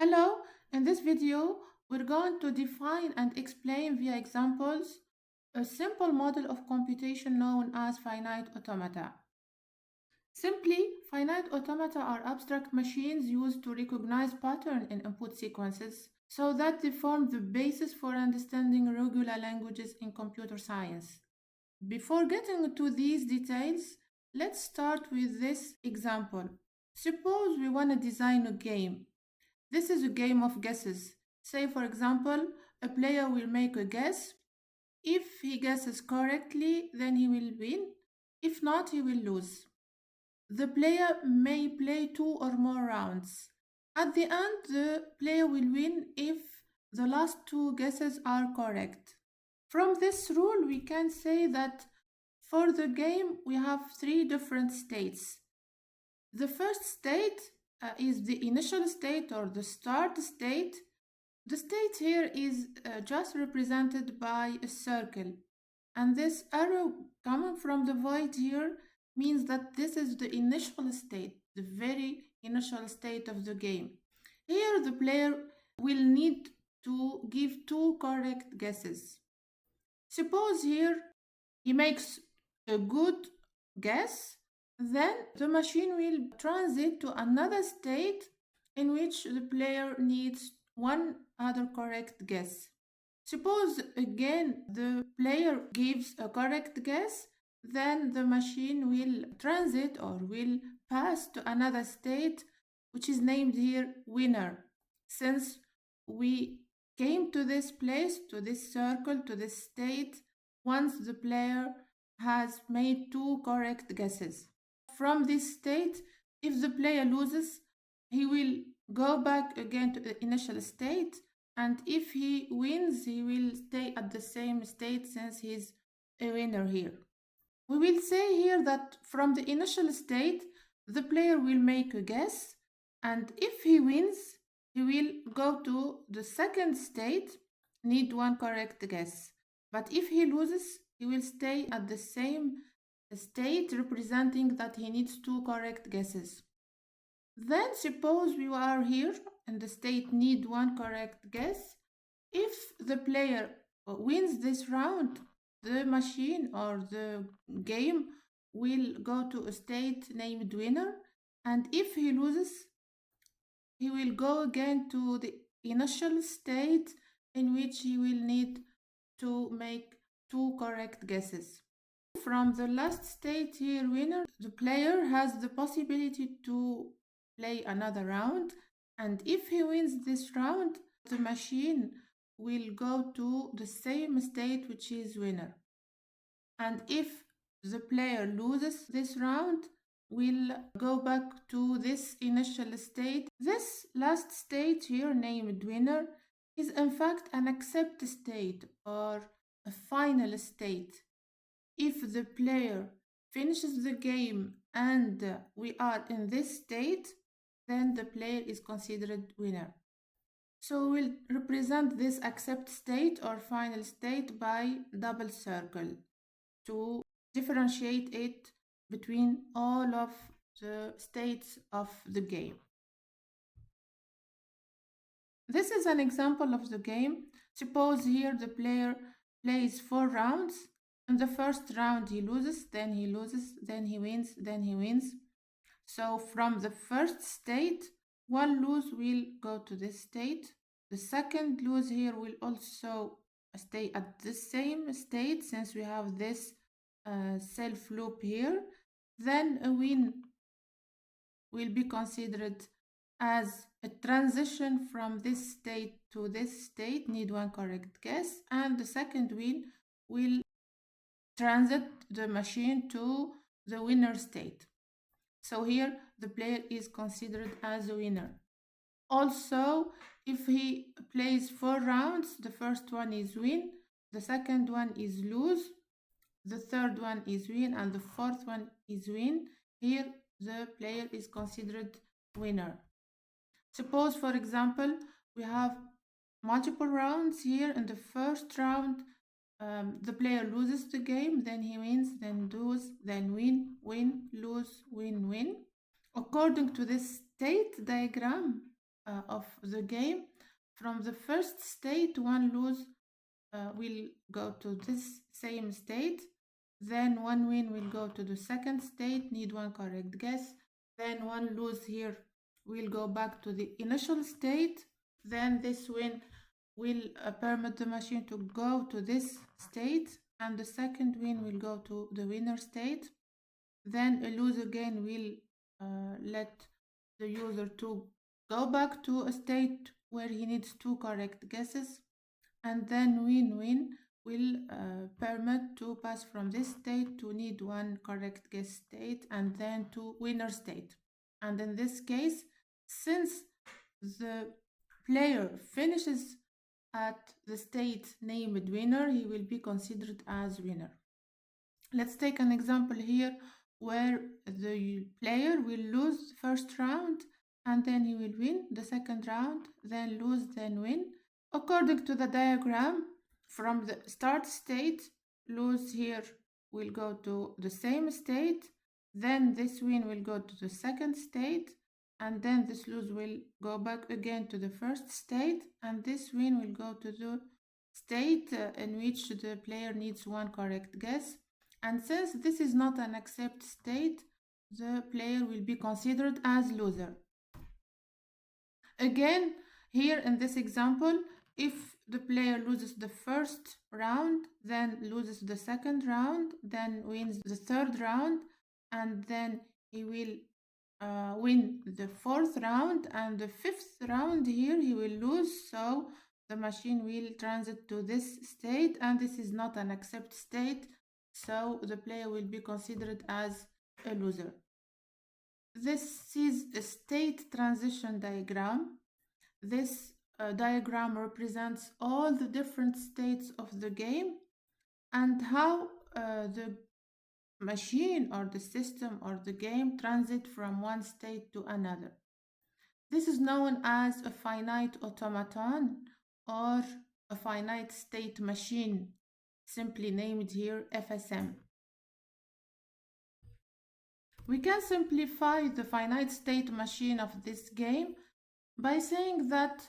Hello, in this video, we're going to define and explain via examples a simple model of computation known as finite automata. Simply, finite automata are abstract machines used to recognize patterns in input sequences so that they form the basis for understanding regular languages in computer science. Before getting into these details, let's start with this example. Suppose we want to design a game. This is a game of guesses. Say, for example, a player will make a guess. If he guesses correctly, then he will win. If not, he will lose. The player may play 2 or more rounds. At the end, the player will win if the last 2 guesses are correct. From this rule, we can say that for the game, we have 3 different states. The first state is the initial state or the start state. The state here is just represented by a circle, and this arrow coming from the void here means that this is the initial state, the very initial state of the game. Here the player will need to give 2 correct guesses. Suppose here he makes a good guess, then the machine will transit to another state in which the player needs 1 other correct guess. Suppose again the player gives a correct guess, then the machine will transit or will pass to another state which is named here winner. Since we came to this place, to this circle, to this state, once the player has made 2 correct guesses. From this state, if the player loses, he will go back again to the initial state, and if he wins, he will stay at the same state since he's a winner here. We will say here that from the initial state, the player will make a guess, and if he wins, he will go to the second state, need 1 correct guess. But if he loses, he will stay at the same state, representing that he needs 2 correct guesses. Then suppose we are here and the state need 1 correct guess. If the player wins this round, the machine or the game will go to a state named winner, and if he loses, he will go again to the initial state in which he will need to make 2 correct guesses. From the last state here, winner, the player has the possibility to play another round, and if he wins this round, the machine will go to the same state which is winner. And if the player loses this round, will go back to this initial state. This last state here named winner is in fact an accept state or a final state. If the player finishes the game and we are in this state, then the player is considered winner. So we'll represent this accept state or final state by double circle to differentiate it between all of the states of the game. This is an example of the game. Suppose here the player plays 4 rounds. In the first round he loses, then he loses, then he wins, then he wins. So from the first state, 1 lose will go to this state. The second lose here will also stay at the same state since we have this self loop here. Then a win will be considered as a transition from this state to this state, need 1 correct guess, and the second win will transit the machine to the winner state. So here the player is considered as a winner. Also, if he plays 4 rounds, the first one is win, the second one is lose, the third one is win, and the fourth one is win. Here the player is considered winner. Suppose, for example, we have multiple rounds here. In the first round, the player loses the game, then he wins, then lose, then win, win, lose, win, win. According to this state diagram, of the game. From the first state, one lose will go to this same state. Then one win will go to the second state, need one correct guess. Then one lose here will go back to the initial state. Then this win will permit the machine to go to this state, and the second win will go to the winner state. Then a lose again will let the user to go back to a state where he needs two correct guesses, and then win-win will permit to pass from this state to need one correct guess state and then to winner state. And in this case, since the player finishes at the state named winner, he will be considered as winner. Let's take an example here where the player will lose the first round and then he will win the second round, then lose, then win. According to the diagram, from the start state, lose here will go to the same state, then this win will go to the second state, and then this lose will go back again to the first state, and this win will go to the state in which the player needs one correct guess. And since this is not an accept state, the player will be considered as loser. Again, here in this example, if the player loses the first round, then loses the second round, then wins the third round, and then he will win the fourth round, and the fifth round here he will lose, so the machine will transit to this state, and this is not an accept state, so the player will be considered as a loser. This is a state transition diagram. This diagram represents all the different states of the game and how the machine or the system or the game transit from one state to another. This is known as a finite automaton or a finite state machine, simply named here FSM. We can simplify the finite state machine of this game by saying that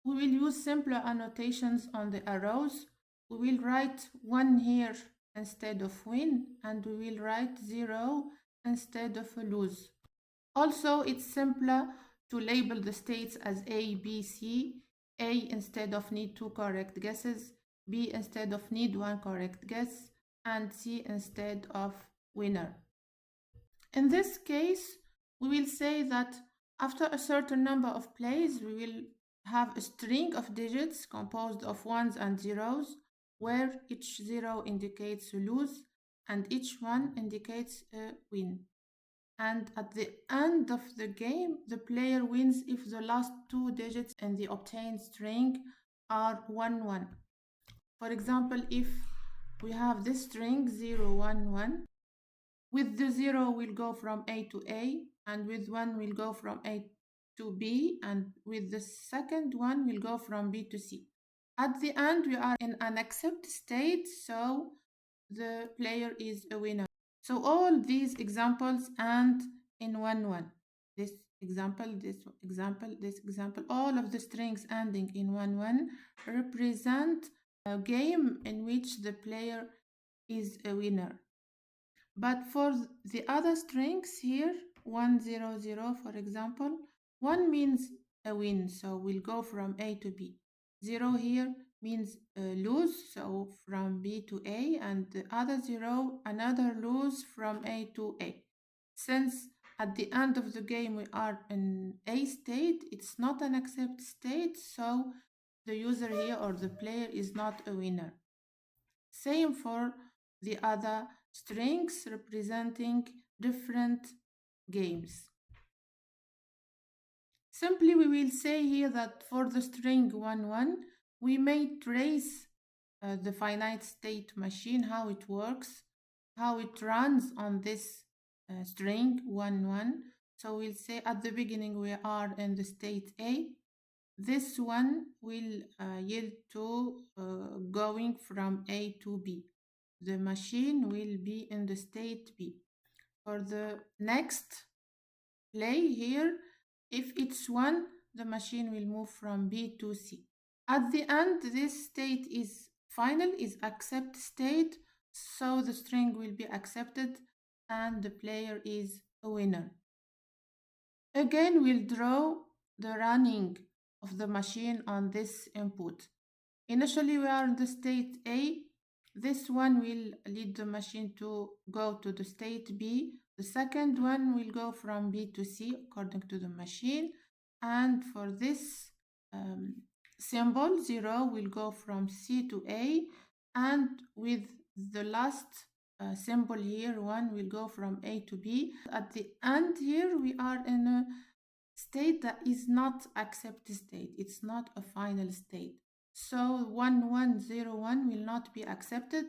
we will use simpler annotations on the arrows. We will write 1 here instead of win, and we will write 0 instead of lose. Also, it's simpler to label the states as A, B, C. A instead of need 2 correct guesses, B instead of need 1 correct guess, and C instead of winner. In this case, we will say that after a certain number of plays, we will have a string of digits composed of ones and zeros, where each 0 indicates a lose and each 1 indicates a win. And at the end of the game, the player wins if the last 2 digits in the obtained string are 1, 1. For example, if we have this string 0, 1, 1, with the 0 we'll go from A to A, and with 1 we'll go from A to B, and with the second one we'll go from B to C. At the end we are in an accept state, so the player is a winner. So all these examples end in 1, 1. This example, this example, this example, all of the strings ending in 1, 1 represent a game in which the player is a winner. But for the other strings here, 1, 0, 0, for example, 1 means a win, so we'll go from A to B. 0 here means lose, so from B to A, and the other 0, another lose from A to A. Since at the end of the game we are in A state, it's not an accept state, so the user here or the player is not a winner. Same for the other strings representing different games. Simply we will say here that for the string 1, 1, we may trace the finite state machine, how it works, how it runs on this string 1, 1. So we'll say at the beginning we are in the state A. This one will yield to going from A to B. The machine will be in the state B. For the next play here, if it's 1, the machine will move from B to C. At the end, this state is final, is accept state, so the string will be accepted and the player is a winner. Again, we'll draw the running of the machine on this input. Initially, we are in the state A. This one will lead the machine to go to the state B. The second one will go from B to C according to the machine. And for this symbol, 0 will go from C to A. And with the last symbol here, 1 will go from A to B. At the end here, we are in a state that is not accept state. It's not a final state. So 1101 will not be accepted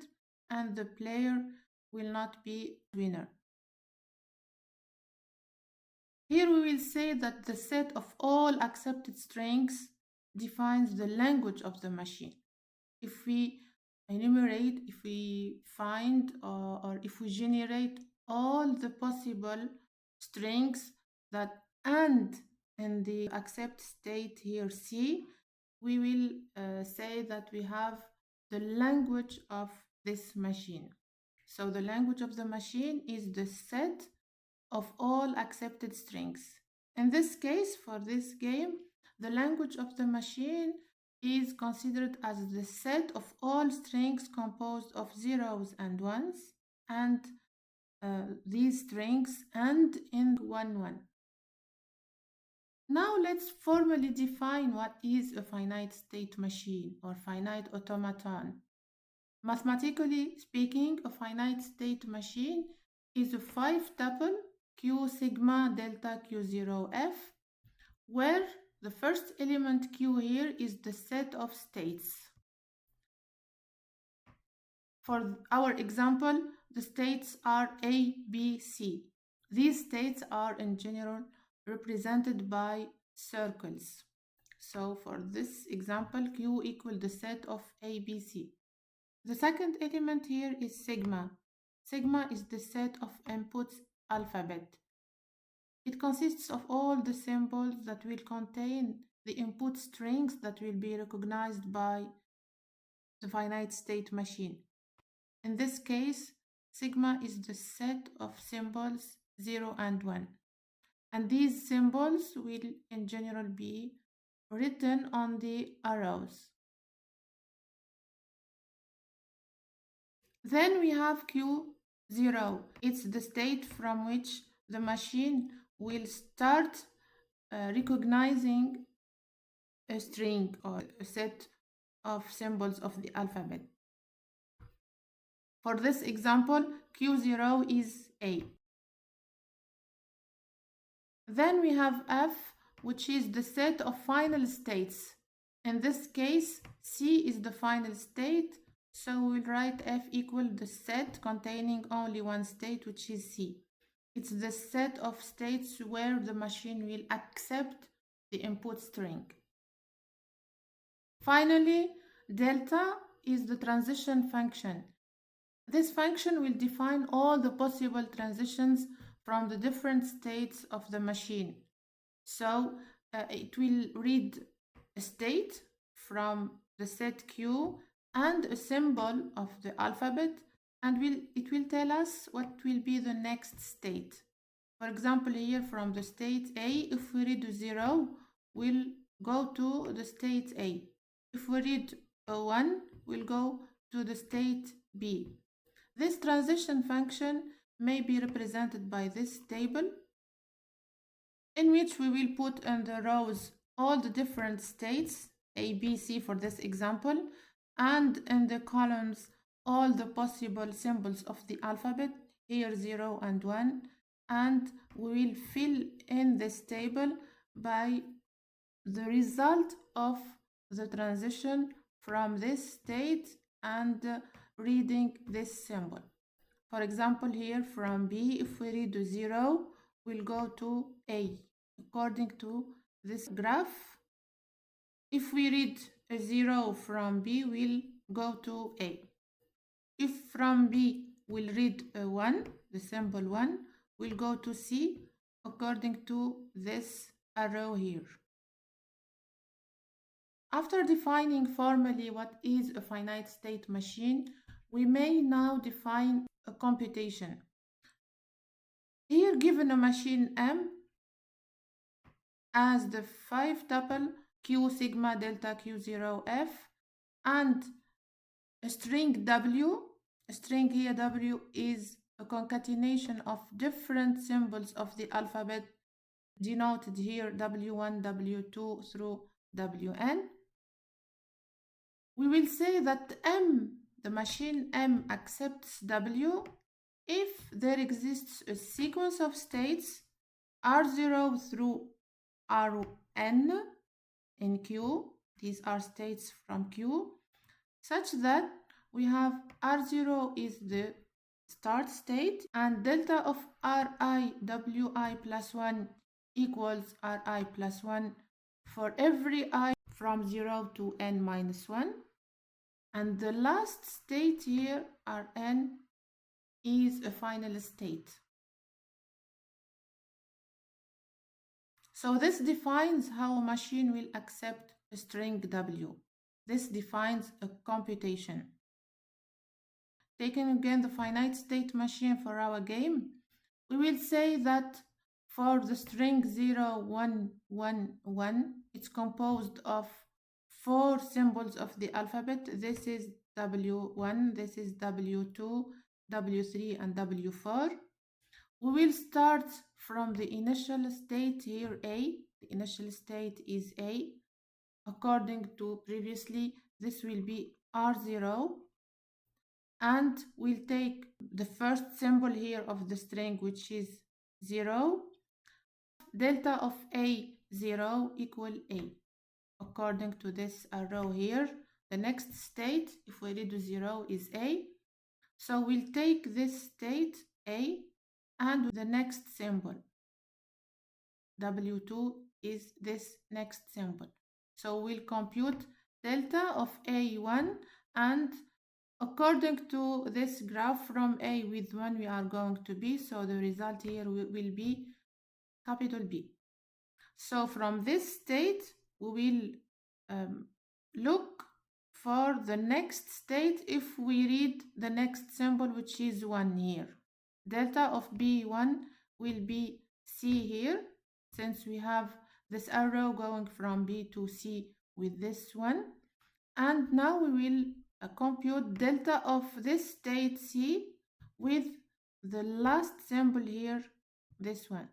and the player will not be winner. Here we will say that the set of all accepted strings defines the language of the machine. If we enumerate, if we find or if we generate all the possible strings that end in the accept state here C, we will say that we have the language of this machine. So the language of the machine is the set of all accepted strings. In this case, for this game, the language of the machine is considered as the set of all strings composed of zeros and ones, and these strings end in 1, 1. Now let's formally define what is a finite state machine or finite automaton. Mathematically speaking, a finite state machine is a 5-tuple Q sigma delta Q0 F, where the first element Q here is the set of states. For our example, the states are A, B, C. These states are in general represented by circles. So for this example, Q equal the set of A, B, C. The second element here is sigma. Sigma is the set of inputs alphabet. It consists of all the symbols that will contain the input strings that will be recognized by the finite state machine. In this case, sigma is the set of symbols 0 and 1. And these symbols will in general be written on the arrows. Then we have Q0. It's the state from which the machine will start recognizing a string or a set of symbols of the alphabet. For this example, Q0 is A. Then we have F, which is the set of final states. In this case, C is the final state, so we'll write F equal the set containing only one state, which is C. It's the set of states where the machine will accept the input string. Finally, delta is the transition function. This function will define all the possible transitions from the different states of the machine. So it will read a state from the set Q and a symbol of the alphabet, and it will tell us what will be the next state. For example, here from the state A, if we read 0, we'll go to the state A. If we read a 1, we'll go to the state B. This transition function may be represented by this table, in which we will put in the rows all the different states, A, B, C for this example, and in the columns all the possible symbols of the alphabet, here 0 and 1, and we will fill in this table by the result of the transition from this state and reading this symbol. For example, here from B, if we read 0, we'll go to A. According to this graph, if we read a 0 from B, we'll go to A. If from B we'll read a 1, the symbol 1, we'll go to C according to this arrow here. After defining formally what is a finite state machine, we may now define a computation. Here, given a machine M as the 5-tuple Q sigma delta Q0F and a string W, a string here W is a concatenation of different symbols of the alphabet denoted here W1, W2 through Wn. We will say that M, the machine M, accepts W if there exists a sequence of states R0 through Rn in Q. These are states from Q, such that we have R0 is the start state and delta of Ri Wi plus 1 equals Ri plus 1 for every I from 0 to n minus 1. And the last state here, Rn, is a final state. So this defines how a machine will accept a string W. This defines a computation. Taking again the finite state machine for our game, we will say that for the string 0, 1, 1, 1, it's composed of 4 symbols of the alphabet. This is W1, this is W2, W3, and W4. We will start from the initial state here, A. The initial state is A. According to previously, this will be R0. And we'll take the first symbol here of the string, which is 0. Delta of A, 0 equal A. According to this arrow here, the next state, if we redo 0, is A. So we'll take this state, A, and the next symbol, W2, is this next symbol. So we'll compute delta of A1, and according to this graph, from A with 1 we are going to B, so the result here will be capital B. So from this state, we will look for the next state if we read the next symbol, which is 1 here. Delta of B1 will be C here, since we have this arrow going from B to C with this one. And now we will compute delta of this state C with the last symbol here, this one.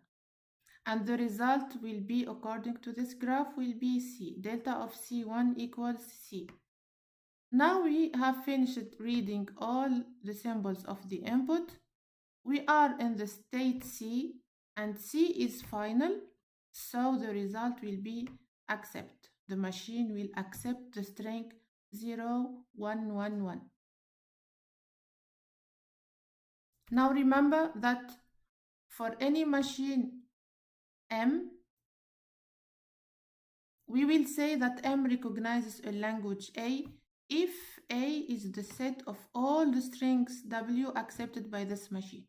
And the result will be, according to this graph, will be C. Delta of C1 equals C. Now we have finished reading all the symbols of the input. We are in the state C, and C is final, so the result will be accept. The machine will accept the string 0, 1, 1, 1. Now remember that for any machine M, we will say that M recognizes a language A if A is the set of all the strings W accepted by this machine,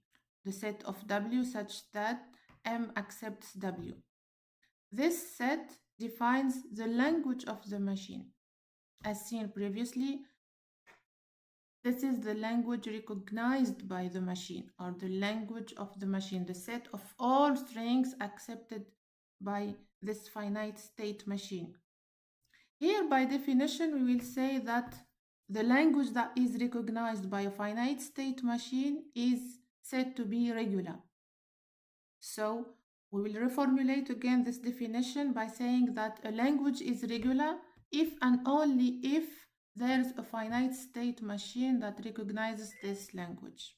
the set of W such that M accepts W. This set defines the language of the machine. As seen previously, this is the language recognized by the machine, or the language of the machine, the set of all strings accepted by this finite state machine. Here, by definition, we will say that the language that is recognized by a finite state machine is said to be regular. So we will reformulate again this definition by saying that a language is regular if and only if there's a finite state machine that recognizes this language.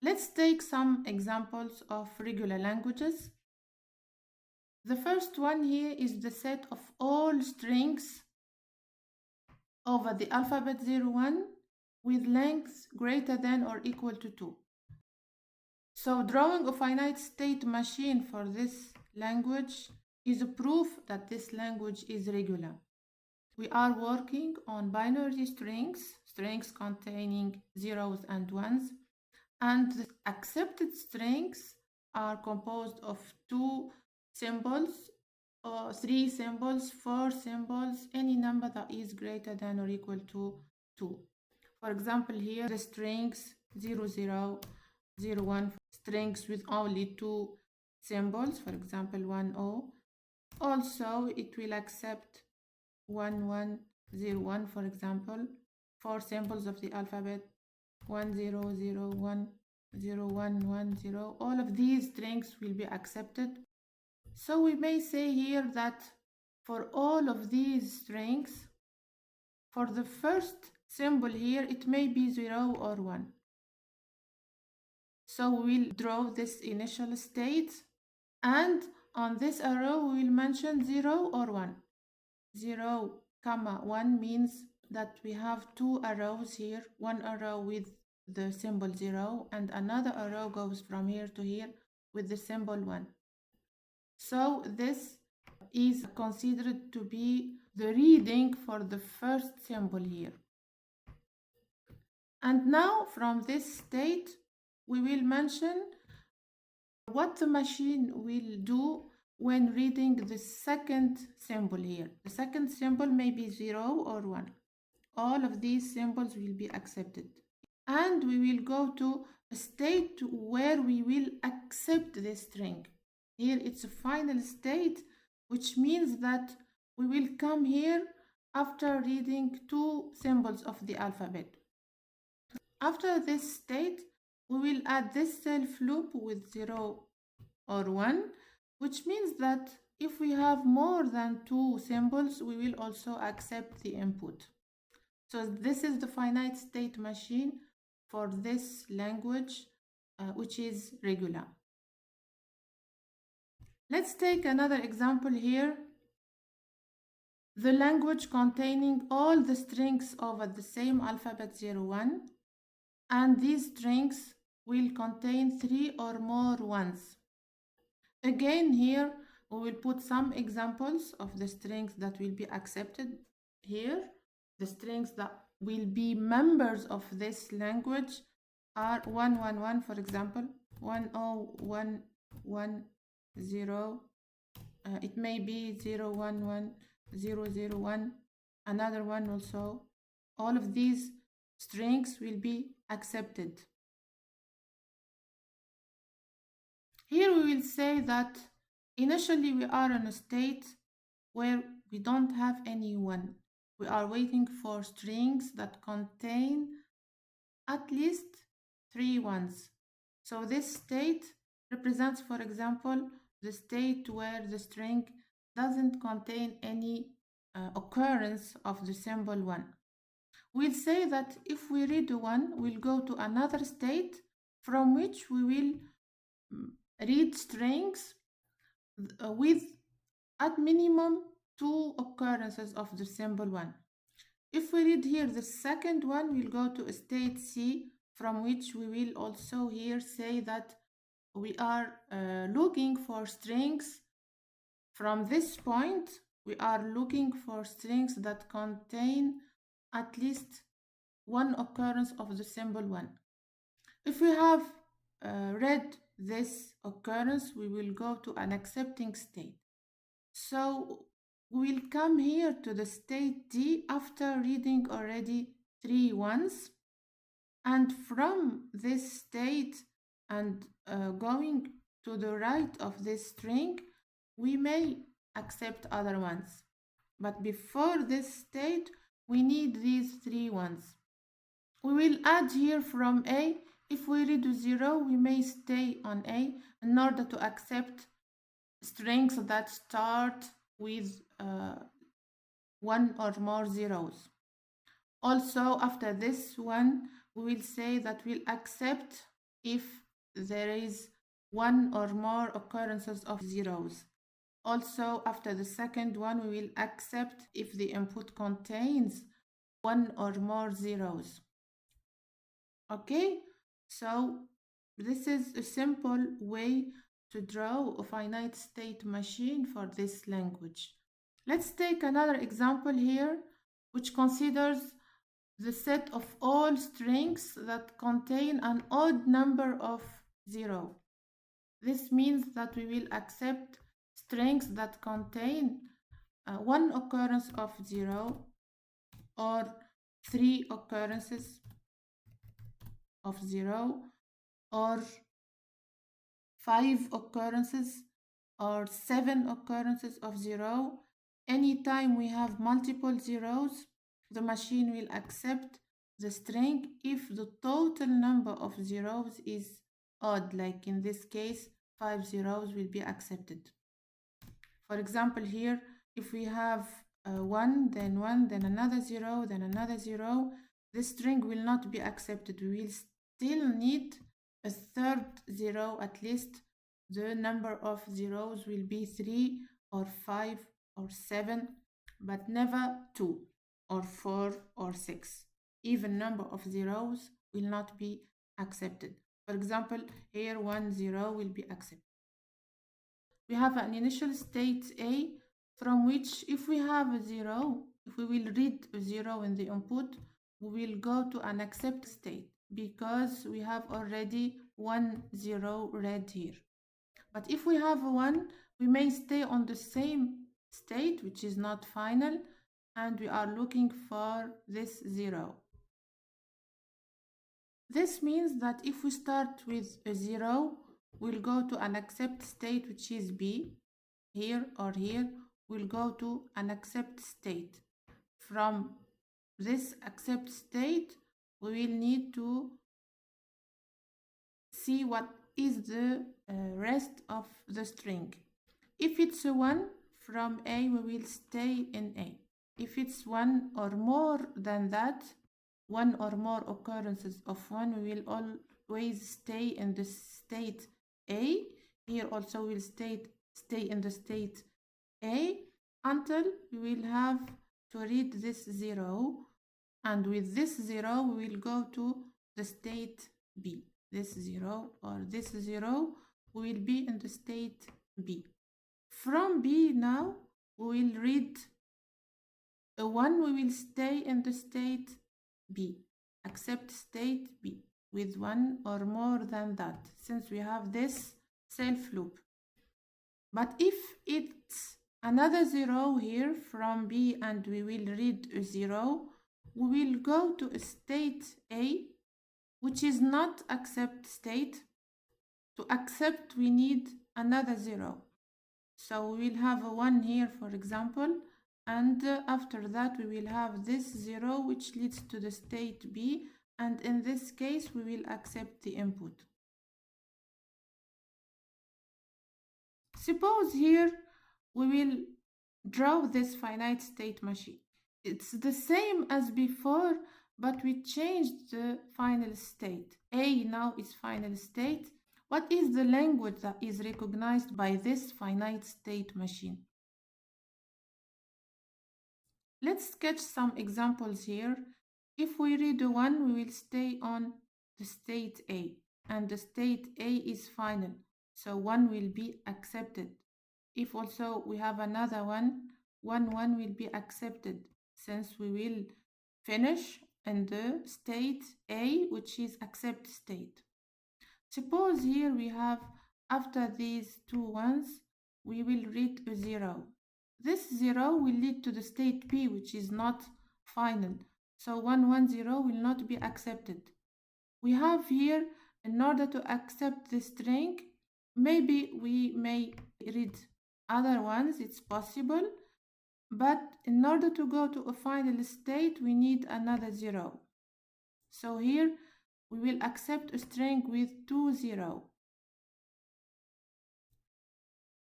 Let's take some examples of regular languages. The first one here is the set of all strings over the alphabet 01 with length greater than or equal to 2. So drawing a finite state machine for this language is a proof that this language is regular. We are working on binary strings, strings containing zeros and ones, and the accepted strings are composed of 2 symbols 3 symbols, 4 symbols, any number that is greater than or equal to 2. For example, here the strings 0, 0, 0, 1, strings with only 2 symbols, for example 1, 0. Also, it will accept 1, 1, 0, 1, for example, 4 symbols of the alphabet 1, 0, 0, 1, 0, 1, 1, 0. All of these strings will be accepted. So we may say here that for all of these strings, for the first symbol here, it may be 0 or 1. So we'll draw this initial state, and on this arrow we will mention 0 or 1. 0, comma 1 means that we have 2 arrows here, one arrow with the symbol 0 and another arrow goes from here to here with the symbol 1. So this is considered to be the reading for the first symbol here. And now from this state, we will mention what the machine will do when reading the second symbol here. The second symbol may be 0 or 1. All of these symbols will be accepted. And we will go to a state where we will accept this string. Here it's a final state, which means that we will come here after reading 2 symbols of the alphabet. After this state, we will add this self loop with 0 or 1, which means that if we have more than 2 symbols, we will also accept the input. So this is the finite state machine for this language, which is regular. Let's take another example here. The language containing all the strings over the same alphabet 0, 1, and these strings will contain 3 or more ones. Again, here we will put some examples of the strings that will be accepted here. The strings that will be members of this language are 1, 1, 1, for example, 1, 0, 1, 1, 0. It may be 0, 1, 1, 0, 0, 1, another one also. All of these strings will be accepted. Here we will say that initially we are in a state where we don't have any one. We are waiting for strings that contain at least 3 ones. So this state represents, for example, the state where the string doesn't contain any occurrence of the symbol 1. We'll say that if we read 1, we'll go to another state from which we will read strings with at minimum 2 occurrences of the symbol 1. If we read here the second one, we'll go to a state C, from which we will also here say that we are looking for strings. From this point, we are looking for strings that contain at least 1 occurrence of the symbol 1. If we have read this occurrence, we will go to an accepting state. So we will come here to the state D after reading already 3 ones, and from this state and going to the right of this string, we may accept other ones. But before this state, we need these 3 ones. We will add here from A. If we read 0, we may stay on A in order to accept strings that start with 1 or more zeros. Also, after this one, we will say that we'll accept if there is 1 or more occurrences of zeros. Also, after the second one, we will accept if the input contains 1 or more zeros. Okay, so this is a simple way to draw a finite state machine for this language. Let's take another example here, which considers the set of all strings that contain an odd number of 0. This means that we will accept strings that contain one occurrence of 0 or 3 occurrences of 0 or 5 occurrences or 7 occurrences of 0. Anytime we have multiple zeros, the machine will accept the string if the total number of zeros is odd, like in this case 5 zeros will be accepted. For example, here if we have 1, then another 0, then another 0, this string will not be accepted. We will still need a third 0 at least. The number of zeros will be 3 or 5 or 7, but never 2 or 4 or 6. Even number of zeros will not be accepted. For example, here 1 0 will be accepted. We have an initial state A from which if we have a 0, if we will read a 0 in the input, we will go to an accept state because we have already 1 0 read here. But if we have a 1, we may stay on the same state, which is not final, and we are looking for this 0. This means that if we start with a 0, we'll go to an accept state, which is B, here or here. We'll go to an accept state. From this accept state, we will need to see what is the rest of the string. If it's a 1, from A, we will stay in A. If it's 1 or more than that, 1 or more occurrences of 1, we will always stay in the state A. Here also we'll stay in the state A until we will have to read this 0. And with this 0, we will go to the state B. This 0 or this 0 will be in the state B. From B now, we will read a 1, we will stay in the state B, accept state B, with 1 or more than that, since we have this self loop. But if it's another 0 here from B and we will read a 0, we will go to a state A, which is not accept state. To accept, we need another 0. So we will have a 1 here, for example, and after that we will have this 0, which leads to the state B, and in this case we will accept the input. Suppose here we will draw this finite state machine. It's the same as before, but we changed the final state. A now is final state. What is the language that is recognized by this finite state machine? Let's sketch some examples here. If we read a 1, we will stay on the state A, and the state A is final, so 1 will be accepted. If also we have another 1, 1 will be accepted, since we will finish in the state A, which is accept state. Suppose here we have, after these two ones, we will read a 0. This 0 will lead to the state B, which is not final. So 1, 1, 0 will not be accepted. We have here, in order to accept the string, maybe we may read other ones, it's possible. But in order to go to a final state, we need another 0. So here, we will accept a string with 2 0.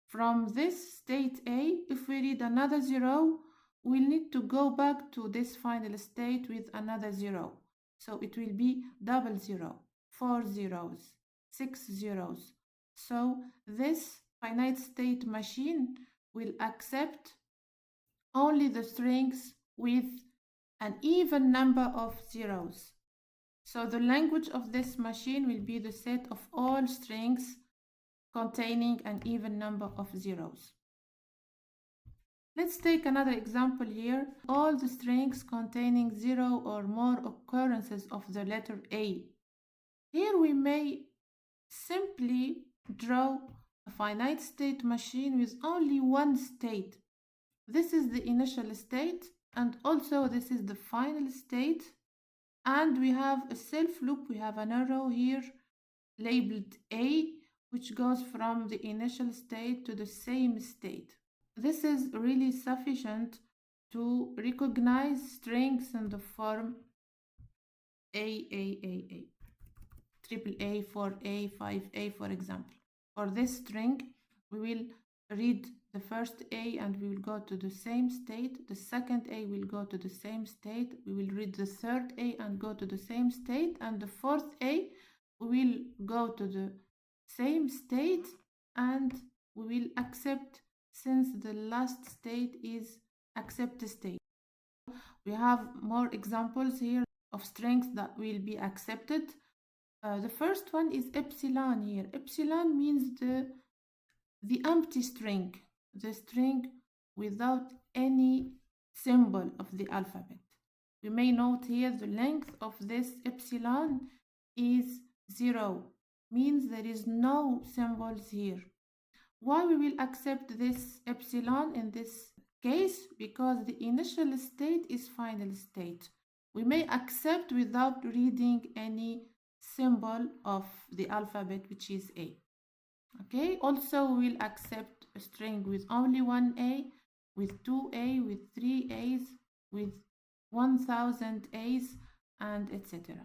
From this state A, if we read another 0, we'll need to go back to this final state with another 0. So it will be 00, 4 zeros, 6 zeros. So this finite state machine will accept only the strings with an even number of zeros. So the language of this machine will be the set of all strings containing an even number of zeros. Let's take another example here. All the strings containing 0 or more occurrences of the letter A. Here we may simply draw a finite state machine with only one state. This is the initial state, and also this is the final state. And we have a self loop. We have an arrow here labeled A, which goes from the initial state to the same state. This is really sufficient to recognize strings in the form A, triple A, 4A, 5A, for example. For this string, we will read the first A and we will go to the same state. The second A will go to the same state. We will read the third A and go to the same state. And the fourth A, we will go to the same state and we will accept, since the last state is accept state. We have more examples here of strings that will be accepted. The first one is epsilon here. Epsilon means the empty string, the string without any symbol of the alphabet. We may note here the length of this epsilon is 0, means there is no symbols here. Why we will accept this epsilon in this case? Because the initial state is final state. We may accept without reading any symbol of the alphabet, which is A. Okay, also we will accept a string with only one A, with 2A, with 3 A's, with 1000 A's, and etc.